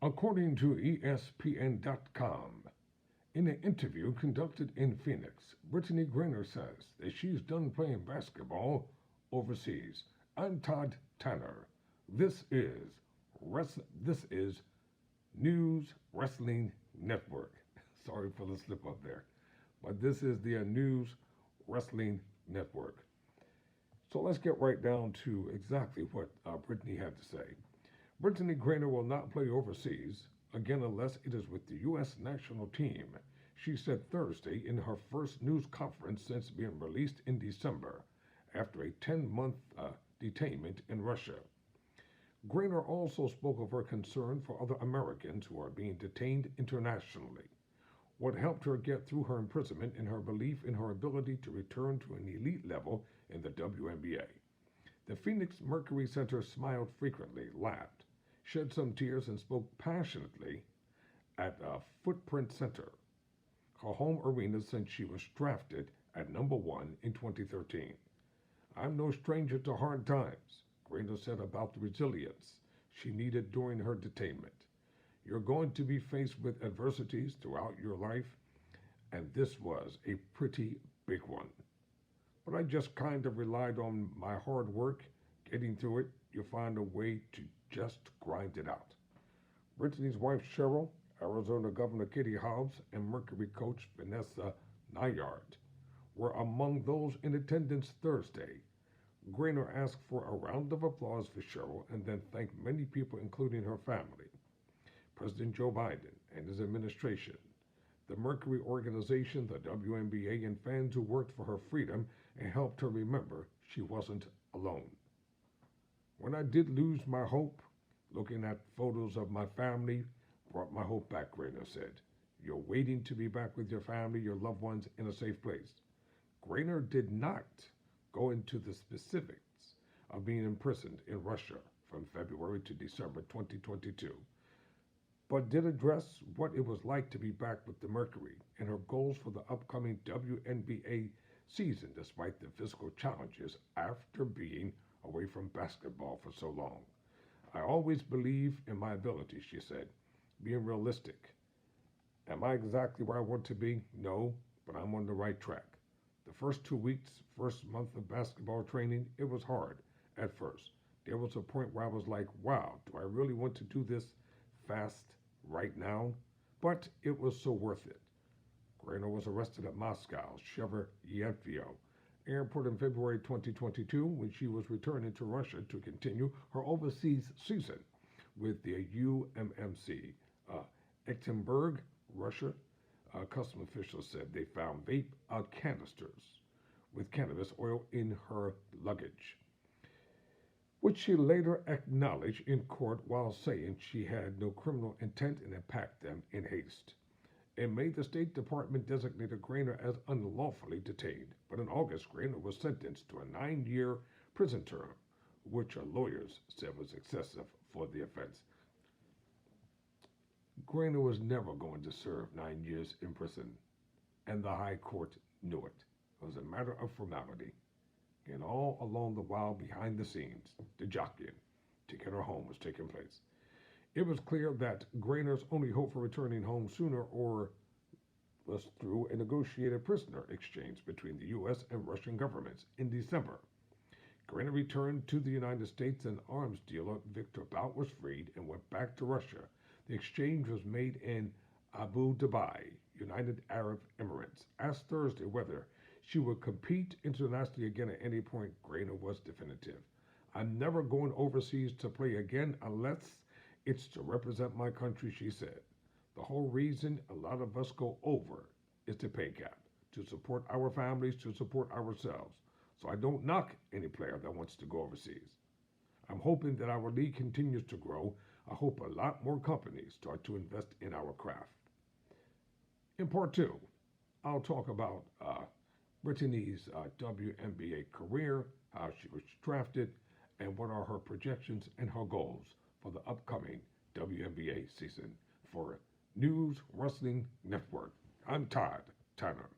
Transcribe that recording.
According to ESPN.com, in an interview conducted in Phoenix, Brittney Griner says that she's done playing basketball overseas. I'm Todd Tanner. This is this is News Wrestling Network. Sorry for the slip up there, but this is the News Wrestling Network. So let's get right down to exactly what Brittney had to say. Brittney Griner will not play overseas again unless it is with the U.S. national team, she said Thursday in her first news conference since being released in December after a 10-month detainment in Russia. Griner also spoke of her concern for other Americans who are being detained internationally. What helped her get through her imprisonment and her belief in her ability to return to an elite level in the WNBA. The Phoenix Mercury Center smiled frequently, laughed, shed some tears, and spoke passionately at Footprint Center, her home arena since she was drafted at #1 in 2013. I'm no stranger to hard times, Griner said about the resilience she needed during her detainment. You're going to be faced with adversities throughout your life, and this was a pretty big one. But I just kind of relied on my hard work. Getting through it, you find a way to just grind it out. Brittney's wife Cheryl, Arizona Governor Katie Hobbs, and Mercury coach Vanessa Nyard were among those in attendance Thursday. Griner asked for a round of applause for Cheryl and then thanked many people, including her family, President Joe Biden and his administration, the Mercury organization, the WNBA, and fans who worked for her freedom and helped her remember she wasn't alone. When I did lose my hope, looking at photos of my family brought my hope back, Griner said. You're waiting to be back with your family, your loved ones, in a safe place. Griner did not go into the specifics of being imprisoned in Russia from February to December 2022, but did address what it was like to be back with the Mercury and her goals for the upcoming WNBA season despite the physical challenges after being away from basketball for so long. I always believe in my ability, she said, being realistic. Am I exactly where I want to be? No, but I'm on the right track. The first 2 weeks, first month of basketball training, it was hard at first. There was a point where I was like, wow, do I really want to do this fast right now? But it was so worth it. Griner was arrested at Moscow's Sheremetyevo airport in February 2022 when she was returning to Russia to continue her overseas season with the UMMC. Ekaterinburg, Russia, custom officials said they found vape canisters with cannabis oil in her luggage, which she later acknowledged in court while saying she had no criminal intent and had packed them in haste. In May, the State Department designated Griner as unlawfully detained, but in August, Griner was sentenced to a 9-year prison term, which her lawyers said was excessive for the offense. Griner was never going to serve 9 years in prison, and the High Court knew it. It was a matter of formality. And all along the while, behind the scenes, the jockeying to get her home was taking place. It was clear that Griner's only hope for returning home sooner or was through a negotiated prisoner exchange between the U.S. and Russian governments in December. Griner returned to the United States, and arms dealer Victor Bout was freed and went back to Russia. The exchange was made in Abu Dhabi, United Arab Emirates. Asked Thursday whether she would compete internationally again at any point, Griner was definitive. I'm never going overseas to play again unless it's to represent my country, she said. The whole reason a lot of us go over is the pay gap, to support our families, to support ourselves. So I don't knock any player that wants to go overseas. I'm hoping that our league continues to grow. I hope a lot more companies start to invest in our craft. In part 2, I'll talk about Brittney's WNBA career, how she was drafted, and what are her projections and her goals for the upcoming WNBA season for News Wrestling Network. I'm Todd Tanner.